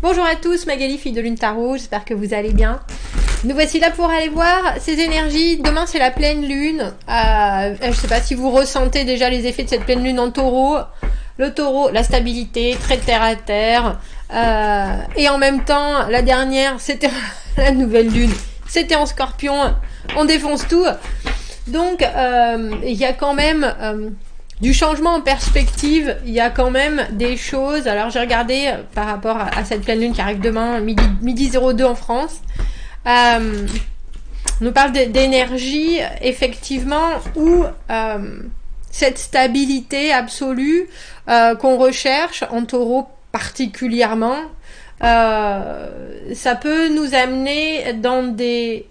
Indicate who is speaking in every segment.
Speaker 1: Bonjour à tous, Magali, fille de Lune Tarot, j'espère que vous allez bien. Nous voici là pour aller voir ces énergies. Demain c'est la pleine lune. Je sais pas si vous ressentez déjà les effets de cette pleine lune en taureau. Le taureau, la stabilité, très terre à terre. Et en même temps, la dernière, c'était la nouvelle lune. C'était en scorpion, on défonce tout. Donc, il y a quand même du changement en perspective. Il y a quand même des choses. Alors, j'ai regardé par rapport à cette pleine lune qui arrive demain, midi 02 en France. On nous parle d'énergie, effectivement, où cette stabilité absolue qu'on recherche, en taureau particulièrement, ça peut nous amener dans des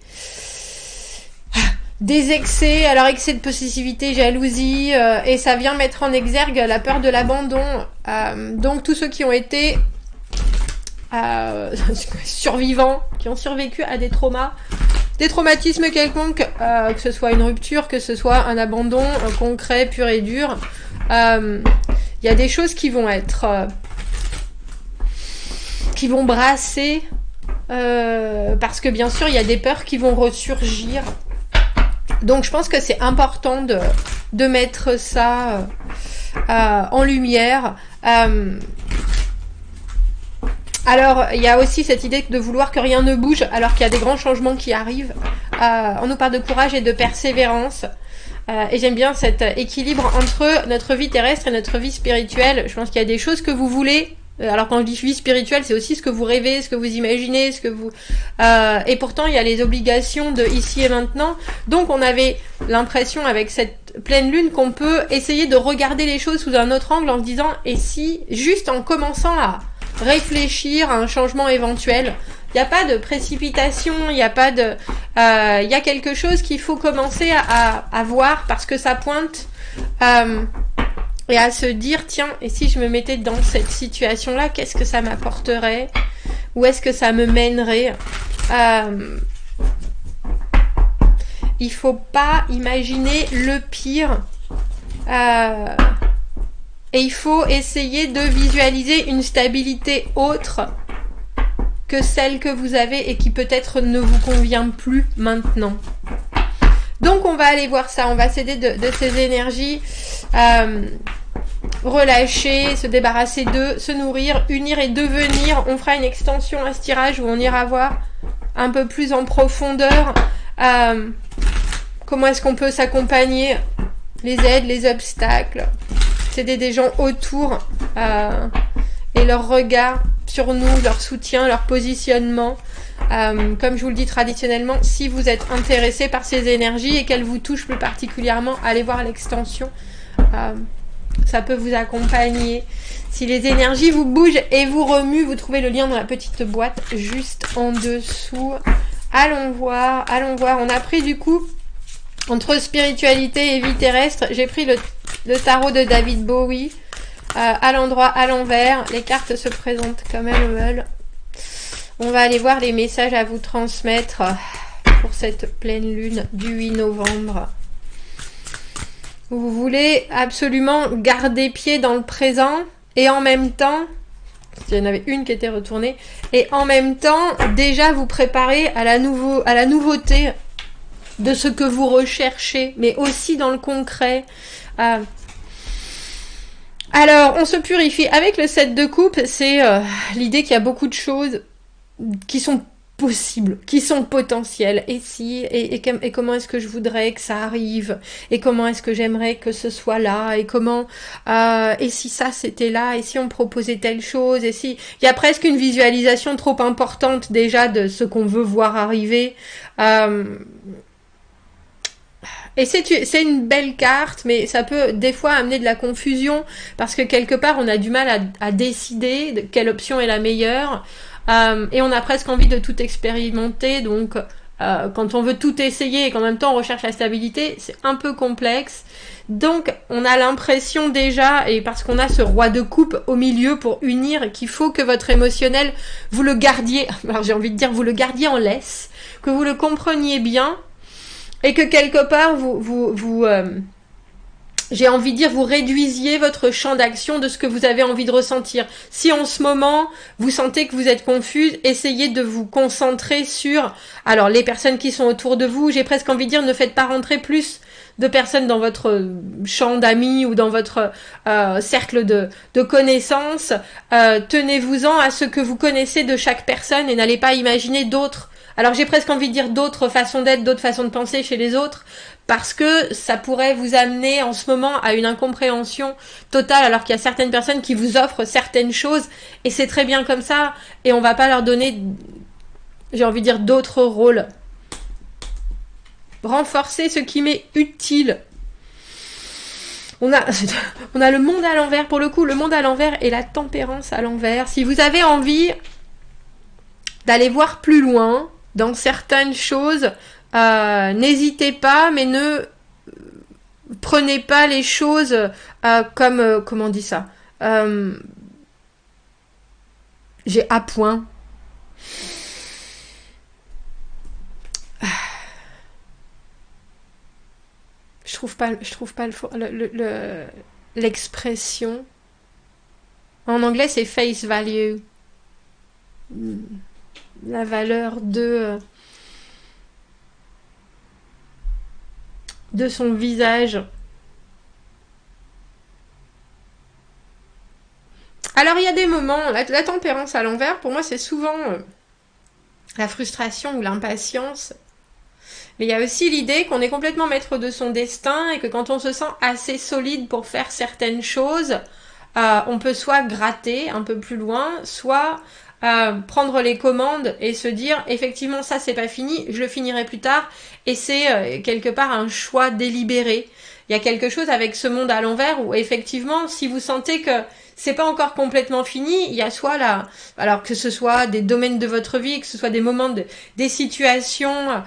Speaker 1: excès, alors excès de possessivité, jalousie, et ça vient mettre en exergue la peur de l'abandon. Donc tous ceux qui ont été survivants, qui ont survécu à des traumas, des traumatismes quelconques, que ce soit une rupture, que ce soit un abandon concret, pur et dur, il y a des choses qui vont être qui vont brasser, parce que bien sûr il y a des peurs qui vont ressurgir. Donc je pense que c'est important de mettre ça en lumière. Alors il y a aussi cette idée de vouloir que rien ne bouge alors qu'il y a des grands changements qui arrivent. On nous parle de courage et de persévérance. Et j'aime bien cet équilibre entre notre vie terrestre et notre vie spirituelle. Je pense qu'il y a des choses que vous voulez. Alors quand je dis vie spirituelle, c'est aussi ce que vous rêvez, ce que vous imaginez, ce que vous... et pourtant, il y a les obligations de ici et maintenant. Donc on avait l'impression avec cette pleine lune qu'on peut essayer de regarder les choses sous un autre angle en se disant, et si, juste en commençant à réfléchir à un changement éventuel. Il n'y a pas de précipitation, il n'y a pas de... il y a quelque chose qu'il faut commencer à voir parce que ça pointe... et à se dire, tiens, et si je me mettais dans cette situation-là, qu'est-ce que ça m'apporterait? Où est-ce que ça me mènerait? Il faut pas imaginer le pire. Et il faut essayer de visualiser une stabilité autre que celle que vous avez et qui peut-être ne vous convient plus maintenant. Donc on va aller voir ça, on va s'aider de ces énergies, relâcher, se débarrasser d'eux, se nourrir, unir et devenir. On fera une extension à ce tirage où on ira voir un peu plus en profondeur comment est-ce qu'on peut s'accompagner, les aides, les obstacles, s'aider des gens autour et leur regard sur nous, leur soutien, leur positionnement. Comme je vous le dis traditionnellement, si vous êtes intéressé par ces énergies et qu'elles vous touchent plus particulièrement, allez voir l'extension. Ça peut vous accompagner. Si les énergies vous bougent et vous remuent, vous trouvez le lien dans la petite boîte juste en dessous. Allons voir, allons voir. On a pris du coup, entre spiritualité et vie terrestre, j'ai pris le tarot de David Bowie. À l'endroit, à l'envers. Les cartes se présentent comme elles veulent. On va aller voir les messages à vous transmettre pour cette pleine lune du 8 novembre. Vous voulez absolument garder pied dans le présent et en même temps, il y en avait une qui était retournée, et en même temps déjà vous préparer à la nouveauté de ce que vous recherchez, mais aussi dans le concret. Alors, on se purifie. Avec le 7 de coupe, c'est l'idée qu'il y a beaucoup de choses qui sont possibles, qui sont potentielles. Et si, et comment est-ce que je voudrais que ça arrive? Et comment est-ce que j'aimerais que ce soit là? Et comment, et si ça c'était là? Et si on proposait telle chose? Et si, il y a presque une visualisation trop importante déjà de ce qu'on veut voir arriver. Et c'est une belle carte, mais ça peut des fois amener de la confusion parce que quelque part on a du mal à décider de quelle option est la meilleure. Et on a presque envie de tout expérimenter, donc quand on veut tout essayer et qu'en même temps on recherche la stabilité, c'est un peu complexe. Donc on a l'impression déjà, et parce qu'on a ce roi de coupe au milieu pour unir, qu'il faut que votre émotionnel, vous le gardiez, alors j'ai envie de dire vous le gardiez en laisse, que vous le compreniez bien, et que quelque part vous j'ai envie de dire, vous réduisiez votre champ d'action de ce que vous avez envie de ressentir. Si en ce moment, vous sentez que vous êtes confuse, essayez de vous concentrer sur, alors, les personnes qui sont autour de vous. J'ai presque envie de dire, ne faites pas rentrer plus de personnes dans votre champ d'amis ou dans votre cercle de connaissances. Tenez-vous-en à ce que vous connaissez de chaque personne et n'allez pas imaginer d'autres. Alors j'ai presque envie de dire d'autres façons d'être, d'autres façons de penser chez les autres, parce que ça pourrait vous amener en ce moment à une incompréhension totale, alors qu'il y a certaines personnes qui vous offrent certaines choses, et c'est très bien comme ça, et on va pas leur donner, j'ai envie de dire, d'autres rôles. Renforcer ce qui m'est utile. On a le monde à l'envers, pour le coup, le monde à l'envers et la tempérance à l'envers. Si vous avez envie d'aller voir plus loin dans certaines choses, n'hésitez pas, mais ne prenez pas les choses comme, comment on dit ça, j'ai à point. Je trouve pas l'expression. En anglais, c'est face value. La valeur de son visage. Alors il y a des moments, la tempérance à l'envers, pour moi c'est souvent la frustration ou l'impatience. Mais il y a aussi l'idée qu'on est complètement maître de son destin et que quand on se sent assez solide pour faire certaines choses, on peut soit gratter un peu plus loin, soit prendre les commandes et se dire effectivement ça c'est pas fini, je le finirai plus tard, et c'est quelque part un choix délibéré. Il y a quelque chose avec ce monde à l'envers où effectivement si vous sentez que c'est pas encore complètement fini, il y a soit là, alors que ce soit des domaines de votre vie, que ce soit des moments, des situations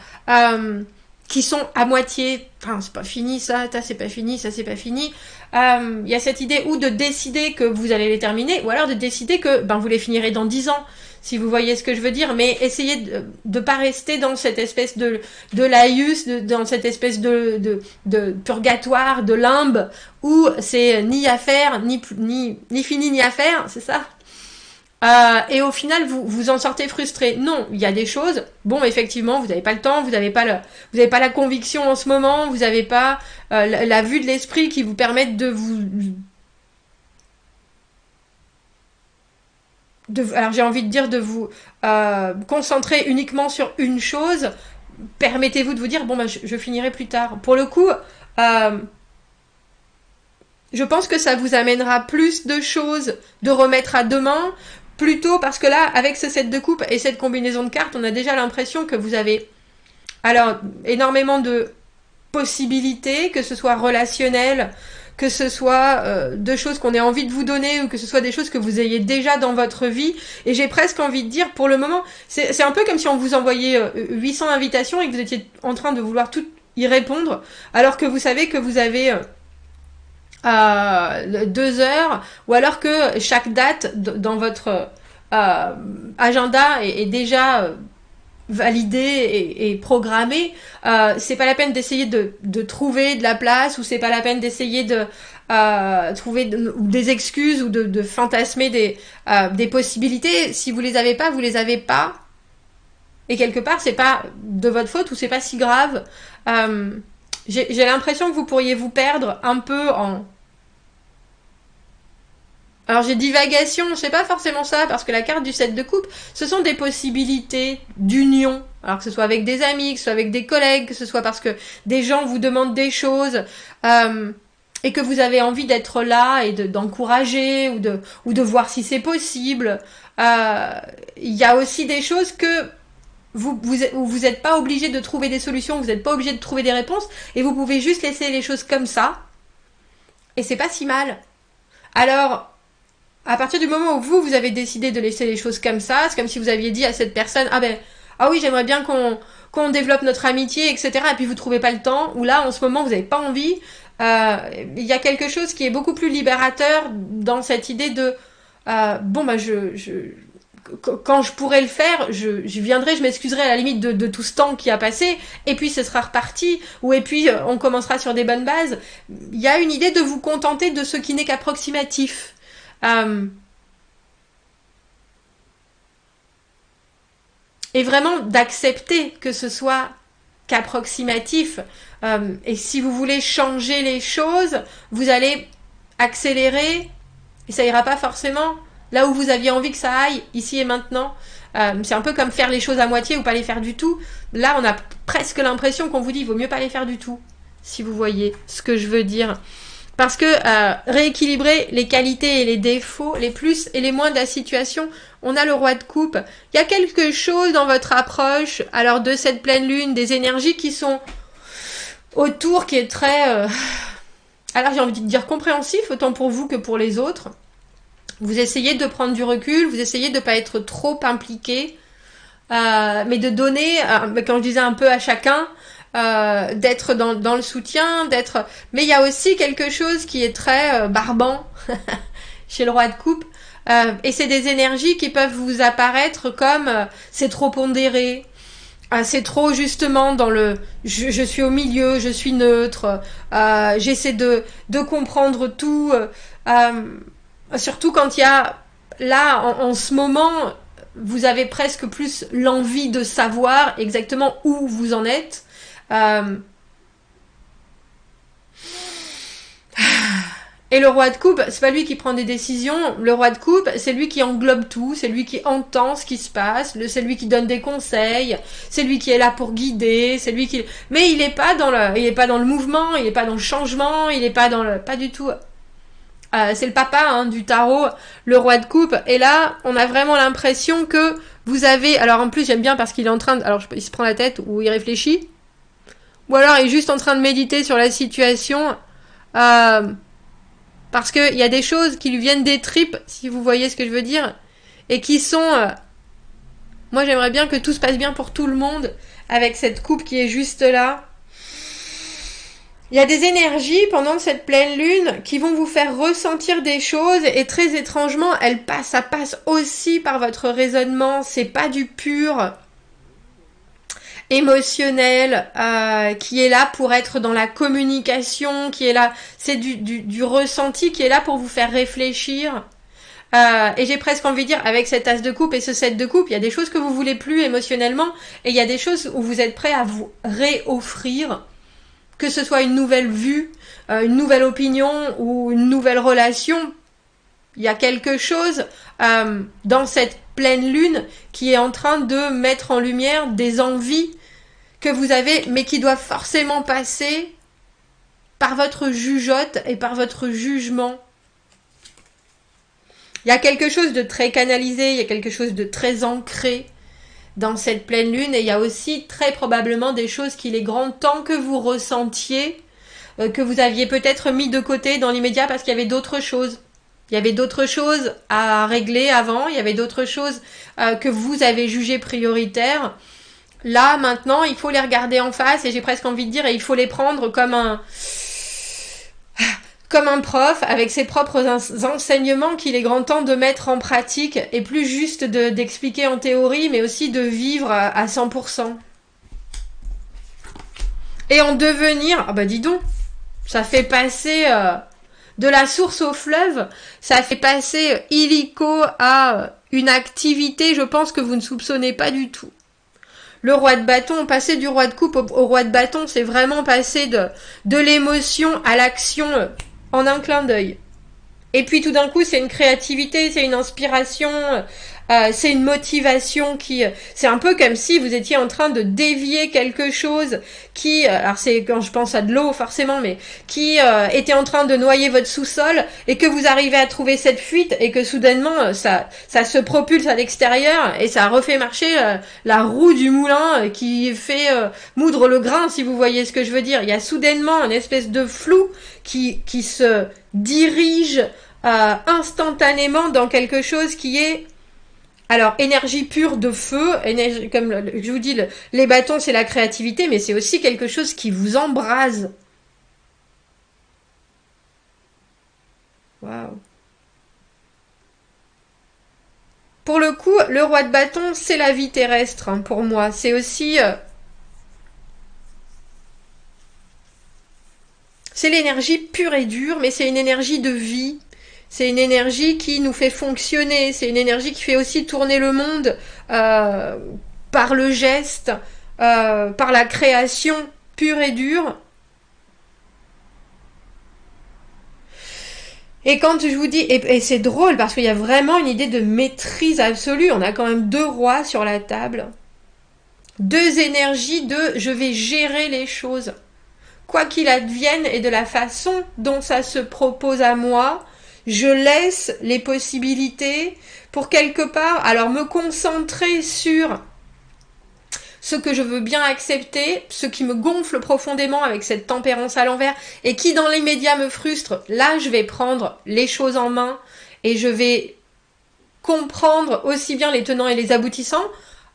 Speaker 1: qui sont à moitié, enfin c'est pas fini ça c'est pas fini, ça c'est pas fini. Il y a cette idée ou de décider que vous allez les terminer, ou alors de décider que vous les finirez dans 10 ans, si vous voyez ce que je veux dire, mais essayez de pas rester dans cette espèce de laïus, dans cette espèce de purgatoire, de limbe, où c'est ni à faire, ni fini ni à faire, c'est ça. Et au final, vous en sortez frustré. Non, il y a des choses. Bon, effectivement, vous n'avez pas le temps, vous n'avez pas la conviction en ce moment, vous n'avez pas la vue de l'esprit qui vous permette de vous. Alors j'ai envie de dire de vous concentrer uniquement sur une chose. Permettez-vous de vous dire bon je finirai plus tard. Pour le coup, je pense que ça vous amènera plus de choses de remettre à demain. Plutôt parce que là, avec ce set de coupe et cette combinaison de cartes, on a déjà l'impression que vous avez alors énormément de possibilités, que ce soit relationnel, que ce soit de choses qu'on ait envie de vous donner ou que ce soit des choses que vous ayez déjà dans votre vie. Et j'ai presque envie de dire, pour le moment, c'est un peu comme si on vous envoyait 800 invitations et que vous étiez en train de vouloir toutes y répondre, alors que vous savez que vous avez 2 heures, ou alors que chaque date dans votre agenda est déjà validée et programmée. C'est pas la peine d'essayer de trouver de la place, ou c'est pas la peine d'essayer de trouver des excuses ou de fantasmer des possibilités. Si vous les avez pas, vous les avez pas. Et quelque part, c'est pas de votre faute ou c'est pas si grave. J'ai l'impression que vous pourriez vous perdre un peu en... Alors j'ai divagation, c'est pas forcément ça, parce que la carte du 7 de coupe, ce sont des possibilités d'union. Alors que ce soit avec des amis, que ce soit avec des collègues, que ce soit parce que des gens vous demandent des choses, et que vous avez envie d'être là et d'encourager ou de voir si c'est possible. Il y a aussi des choses que vous n'êtes pas obligé de trouver des solutions, vous n'êtes pas obligé de trouver des réponses, et vous pouvez juste laisser les choses comme ça, et c'est pas si mal. Alors, à partir du moment où vous avez décidé de laisser les choses comme ça, c'est comme si vous aviez dit à cette personne, ah oui, j'aimerais bien qu'on développe notre amitié, etc., et puis vous trouvez pas le temps, ou là, en ce moment, vous n'avez pas envie. Il y a quelque chose qui est beaucoup plus libérateur dans cette idée de, quand je pourrai le faire, je viendrai, je m'excuserai à la limite de tout ce temps qui a passé, et puis ce sera reparti, ou et puis on commencera sur des bonnes bases. Il y a une idée de vous contenter de ce qui n'est qu'approximatif. Et vraiment d'accepter que ce soit qu'approximatif. Et si vous voulez changer les choses, vous allez accélérer, et ça ira pas forcément là où vous aviez envie que ça aille, ici et maintenant. C'est un peu comme faire les choses à moitié ou pas les faire du tout. Là, on a presque l'impression qu'on vous dit il vaut mieux pas les faire du tout, si vous voyez ce que je veux dire. Parce que rééquilibrer les qualités et les défauts, les plus et les moins de la situation, on a le roi de coupe. Il y a quelque chose dans votre approche, alors de cette pleine lune, des énergies qui sont autour, qui est très... alors j'ai envie de dire compréhensif, autant pour vous que pour les autres. Vous essayez de prendre du recul, vous essayez de ne pas être trop impliqué, mais de donner, quand je disais un peu à chacun, d'être dans le soutien, d'être... Mais il y a aussi quelque chose qui est très barbant chez le roi de coupe, et c'est des énergies qui peuvent vous apparaître comme c'est trop pondéré, c'est trop justement dans le je suis au milieu, je suis neutre, j'essaie de comprendre tout, surtout quand il y a là en ce moment vous avez presque plus l'envie de savoir exactement où vous en êtes. Et le roi de coupe, c'est pas lui qui prend des décisions. Le roi de coupe, c'est lui qui englobe tout, c'est lui qui entend ce qui se passe, c'est lui qui donne des conseils, c'est lui qui est là pour guider, c'est lui qui... Mais il est pas dans le mouvement, il est pas dans le changement, il est pas dans le... Pas du tout. C'est le papa du tarot, le roi de coupe. Et là, on a vraiment l'impression que vous avez... Alors en plus, j'aime bien parce qu'il est en train de... Alors il se prend la tête ou il réfléchit. Ou alors il est juste en train de méditer sur la situation. Parce qu'il y a des choses qui lui viennent des tripes, si vous voyez ce que je veux dire. Et qui sont... moi, j'aimerais bien que tout se passe bien pour tout le monde. Avec cette coupe qui est juste là. Il y a des énergies pendant cette pleine lune qui vont vous faire ressentir des choses. Et très étrangement, ça passe aussi par votre raisonnement. C'est pas du pur émotionnel, qui est là pour être dans la communication, qui est là, c'est du ressenti qui est là pour vous faire réfléchir. Et j'ai presque envie de dire, avec cet as de coupe et ce 7 de coupe, il y a des choses que vous voulez plus émotionnellement, et il y a des choses où vous êtes prêt à vous réoffrir, que ce soit une nouvelle vue, une nouvelle opinion ou une nouvelle relation. Il y a quelque chose dans cette pleine lune qui est en train de mettre en lumière des envies que vous avez, mais qui doivent forcément passer par votre jugeote et par votre jugement. Il y a quelque chose de très canalisé, il y a quelque chose de très ancré dans cette pleine lune, et il y a aussi très probablement des choses qu'il est grand temps que vous ressentiez, que vous aviez peut-être mis de côté dans l'immédiat parce qu'il y avait d'autres choses. Il y avait d'autres choses à régler avant, il y avait d'autres choses que vous avez jugées prioritaires. Là, maintenant, il faut les regarder en face, et j'ai presque envie de dire, et il faut les prendre comme un prof, avec ses propres enseignements qu'il est grand temps de mettre en pratique, et plus juste d'expliquer en théorie, mais aussi de vivre à 100%. Et en devenir, ah bah dis donc, ça fait passer de la source au fleuve, ça fait passer illico à une activité, je pense, que vous ne soupçonnez pas du tout. Le roi de bâton, passer du roi de coupe au roi de bâton, c'est vraiment passer de l'émotion à l'action en un clin d'œil. Et puis tout d'un coup, c'est une créativité, c'est une inspiration, c'est une motivation qui... C'est un peu comme si vous étiez en train de dévier quelque chose qui... Alors c'est quand je pense à de l'eau forcément, mais qui était en train de noyer votre sous-sol, et que vous arrivez à trouver cette fuite, et que soudainement ça se propulse à l'extérieur, et ça refait marcher la roue du moulin qui fait moudre le grain, si vous voyez ce que je veux dire. Il y a soudainement une espèce de flou qui se dirige instantanément dans quelque chose qui est... Alors, énergie pure de feu, énergie, comme je vous dis, les bâtons, c'est la créativité, mais c'est aussi quelque chose qui vous embrase. Waouh. Pour le coup, le roi de bâton, c'est la vie terrestre, hein, pour moi. C'est aussi... c'est l'énergie pure et dure, mais c'est une énergie de vie. C'est une énergie qui nous fait fonctionner. C'est une énergie qui fait aussi tourner le monde par le geste, par la création pure et dure. Et quand je vous dis, et c'est drôle parce qu'il y a vraiment une idée de maîtrise absolue, on a quand même 2 rois sur la table, 2 énergies de je vais gérer les choses, quoi qu'il advienne et de la façon dont ça se propose à moi, je laisse les possibilités pour quelque part, alors me concentrer sur ce que je veux bien accepter, ce qui me gonfle profondément avec cette tempérance à l'envers et qui dans l'immédiat me frustre, là je vais prendre les choses en main et je vais comprendre aussi bien les tenants et les aboutissants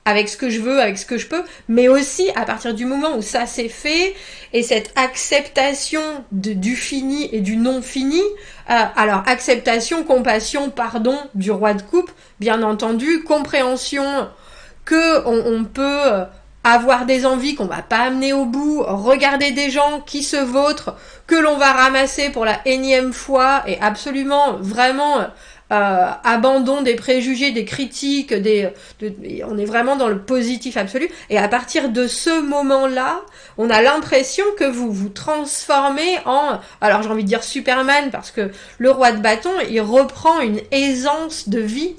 Speaker 1: avec ce que je veux, avec ce que je peux, mais aussi à partir du moment où ça s'est fait et cette acceptation du fini et du non fini, alors acceptation, compassion, pardon du roi de coupe, bien entendu, compréhension que on peut avoir des envies qu'on va pas amener au bout, regarder des gens qui se vautrent, que l'on va ramasser pour la énième fois, et absolument, vraiment, abandon des préjugés, des critiques, on est vraiment dans le positif absolu, et à partir de ce moment-là, on a l'impression que vous vous transformez en, alors j'ai envie de dire Superman, parce que le roi de bâton, il reprend une aisance de vie.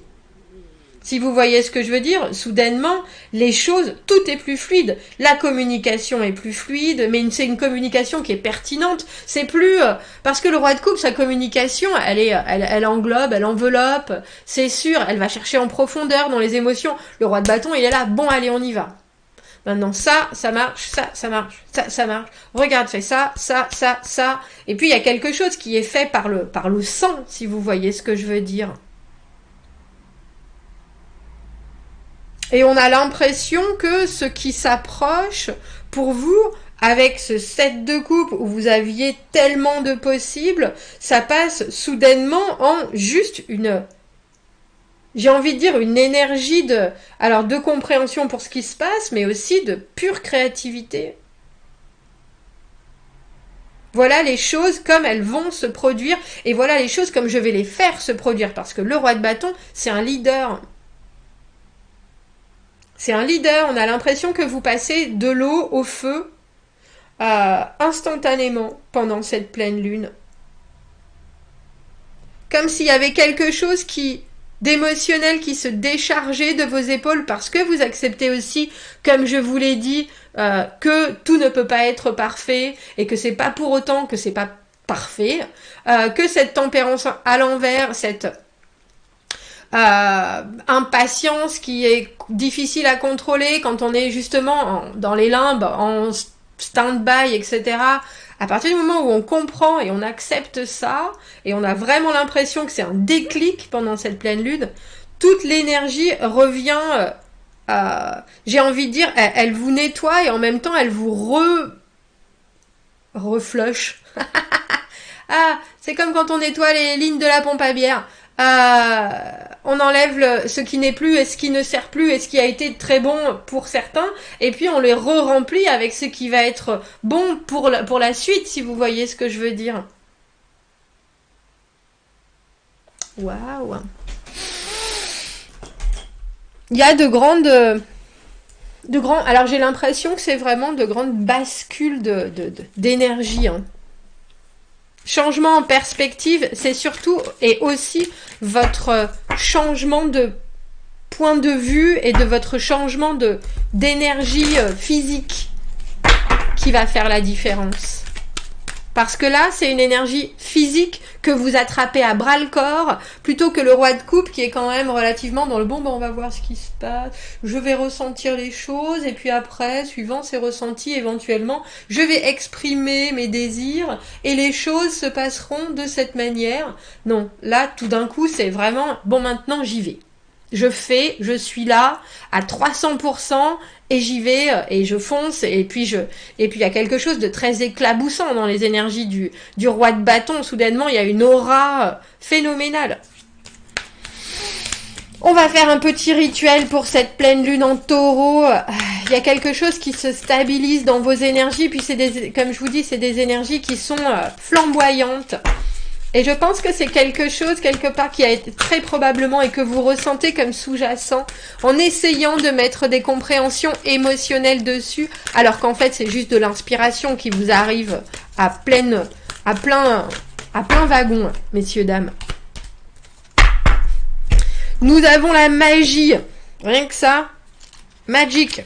Speaker 1: Si vous voyez ce que je veux dire, soudainement, les choses, tout est plus fluide. La communication est plus fluide, mais c'est une communication qui est pertinente. C'est plus... parce que le roi de coupe, sa communication, elle englobe, elle enveloppe, c'est sûr, elle va chercher en profondeur dans les émotions. Le roi de bâton, il est là, bon, allez, on y va. Maintenant, ça marche, ça marche, ça marche. Regarde, fais ça. Et puis, il y a quelque chose qui est fait par le sang, si vous voyez ce que je veux dire. Et on a l'impression que ce qui s'approche pour vous, avec ce 7 de coupe où vous aviez tellement de possibles, ça passe soudainement en juste j'ai envie de dire une énergie de compréhension pour ce qui se passe, mais aussi de pure créativité. Voilà les choses comme elles vont se produire, et voilà les choses comme je vais les faire se produire, parce que le roi de bâton, c'est un leader. C'est un leader, on a l'impression que vous passez de l'eau au feu instantanément pendant cette pleine lune. Comme s'il y avait quelque chose d'émotionnel qui se déchargeait de vos épaules parce que vous acceptez aussi, comme je vous l'ai dit, que tout ne peut pas être parfait et que c'est pas pour autant que c'est pas parfait, que cette tempérance à l'envers, cette impatience qui est difficile à contrôler quand on est justement dans les limbes, en stand-by, etc. À partir du moment où on comprend et on accepte ça, et on a vraiment l'impression que c'est un déclic pendant cette pleine lune, toute l'énergie revient, j'ai envie de dire, elle vous nettoie et en même temps elle vous reflush. Ah, c'est comme quand on nettoie les lignes de la pompe à bière. On enlève ce qui n'est plus et ce qui ne sert plus et ce qui a été très bon pour certains, et puis on les re-remplit avec ce qui va être bon pour la suite, si vous voyez ce que je veux dire. Waouh! Il y a alors j'ai l'impression que c'est vraiment de grandes bascules d'énergie, hein. Changement en perspective, c'est surtout et aussi votre changement de point de vue et de votre changement d'énergie physique qui va faire la différence. Parce que là, c'est une énergie physique que vous attrapez à bras-le-corps, plutôt que le roi de coupe qui est quand même relativement dans le bon, on va voir ce qui se passe, je vais ressentir les choses, et puis après, suivant ces ressentis, éventuellement, je vais exprimer mes désirs, et les choses se passeront de cette manière. Non, là, tout d'un coup, c'est vraiment, bon, maintenant, j'y vais. Je suis là à 300% et j'y vais et je fonce et puis il y a quelque chose de très éclaboussant dans les énergies du roi de bâton. Soudainement, il y a une aura phénoménale. On va faire un petit rituel pour cette pleine lune en taureau. Il y a quelque chose qui se stabilise dans vos énergies. Puis c'est des, comme je vous dis, c'est des énergies qui sont flamboyantes. Et je pense que c'est quelque chose, quelque part, qui a été très probablement et que vous ressentez comme sous-jacent en essayant de mettre des compréhensions émotionnelles dessus, alors qu'en fait, c'est juste de l'inspiration qui vous arrive à plein wagon, messieurs, dames. Nous avons la magie. Rien que ça. Magic.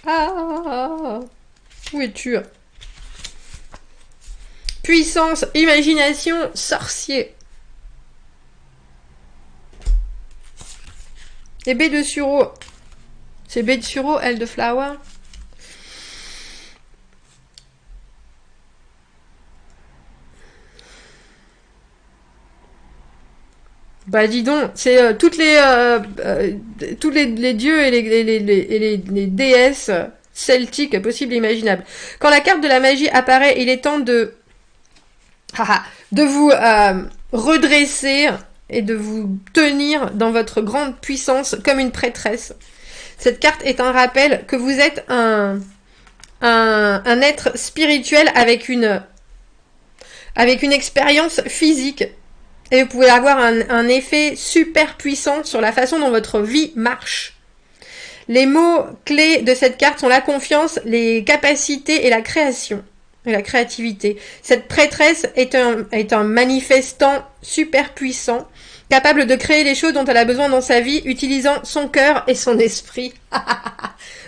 Speaker 1: Ah, où es-tu? Puissance, imagination, sorcier. Et baie de sureau. C'est baie de sureau, elle de flower. Bah dis donc, c'est tous les dieux et les déesses celtiques possibles et imaginables. Quand la carte de la magie apparaît, il est temps de vous redresser et de vous tenir dans votre grande puissance comme une prêtresse. Cette carte est un rappel que vous êtes un être spirituel avec une expérience physique. Et vous pouvez avoir un effet super puissant sur la façon dont votre vie marche. Les mots clés de cette carte sont la confiance, les capacités et la création. Et la créativité. Cette prêtresse est un manifestant super puissant, capable de créer les choses dont elle a besoin dans sa vie, utilisant son cœur et son esprit.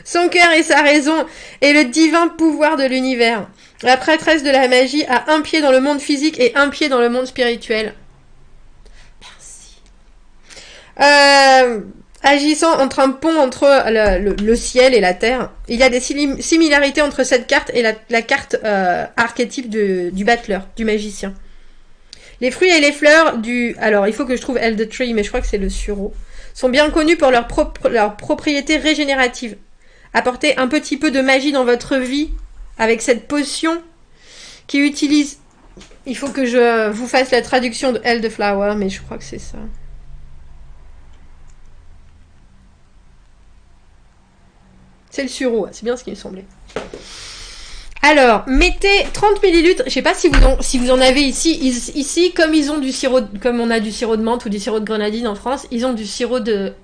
Speaker 1: Son cœur et sa raison, et le divin pouvoir de l'univers. La prêtresse de la magie a un pied dans le monde physique et un pied dans le monde spirituel. Agissant entre un pont entre le ciel et la terre, il y a des similarités entre cette carte et la carte archétype du battleur, du magicien. Les fruits et les fleurs alors il faut que je trouve Elder Tree, mais je crois que c'est le sureau, sont bien connus pour leur propriété régénérative. Apportez un petit peu de magie dans votre vie avec cette potion qui utilise... Il faut que je vous fasse la traduction de Elderflower, mais je crois que c'est ça. C'est le sureau, c'est bien ce qui me semblait. Alors, mettez 30 ml, je sais pas si vous en avez ici. Ici, comme ils ont du sirop, comme on a du sirop de menthe ou du sirop de grenadine en France, ils ont du sirop de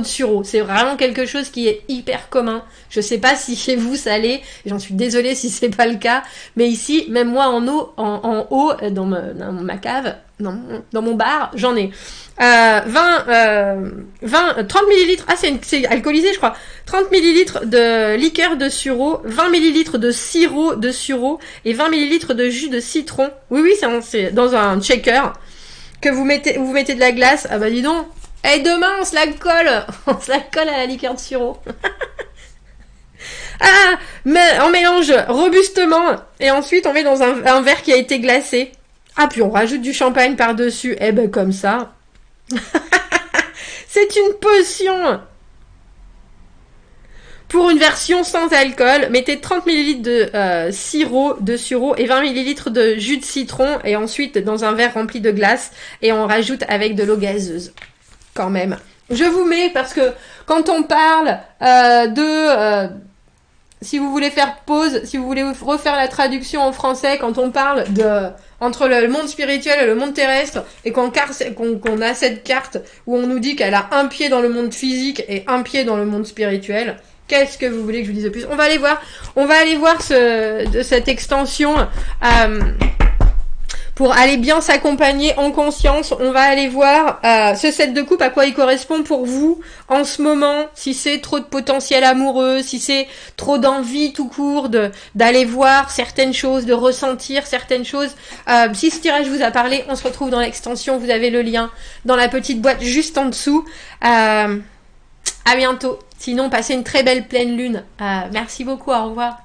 Speaker 1: sureau. C'est vraiment quelque chose qui est hyper commun. Je sais pas si chez vous ça l'est, j'en suis désolée si c'est pas le cas, mais ici, même moi en haut, dans ma cave, dans mon bar, j'en ai. 30 millilitres, c'est alcoolisé je crois, 30 millilitres de liqueur de sureau, 20 millilitres de sirop de sureau et 20 millilitres de jus de citron. Oui, c'est dans un shaker que vous mettez de la glace. Ah bah dis donc, et demain on se la colle à la liqueur de sureau. Mais on mélange robustement et ensuite on met dans un verre qui a été glacé. Ah, puis on rajoute du champagne par-dessus. Eh ben comme ça. C'est une potion. Pour une version sans alcool, mettez 30 ml de sirop de sureau et 20 ml de jus de citron et ensuite dans un verre rempli de glace et on rajoute avec de l'eau gazeuse. Quand même. Je vous mets parce que quand on parle si vous voulez faire pause, si vous voulez refaire la traduction en français, quand on parle entre le monde spirituel et le monde terrestre, et qu'on a cette carte où on nous dit qu'elle a un pied dans le monde physique et un pied dans le monde spirituel, qu'est-ce que vous voulez que je vous dise de plus? On va aller voir cette extension pour aller bien s'accompagner en conscience. On va aller voir ce 7 de coupe, à quoi il correspond pour vous en ce moment, si c'est trop de potentiel amoureux, si c'est trop d'envie tout court d'aller voir certaines choses, de ressentir certaines choses. Si ce tirage vous a parlé, on se retrouve dans l'extension, vous avez le lien dans la petite boîte juste en dessous. À bientôt. Sinon, passez une très belle pleine lune. Merci beaucoup, au revoir.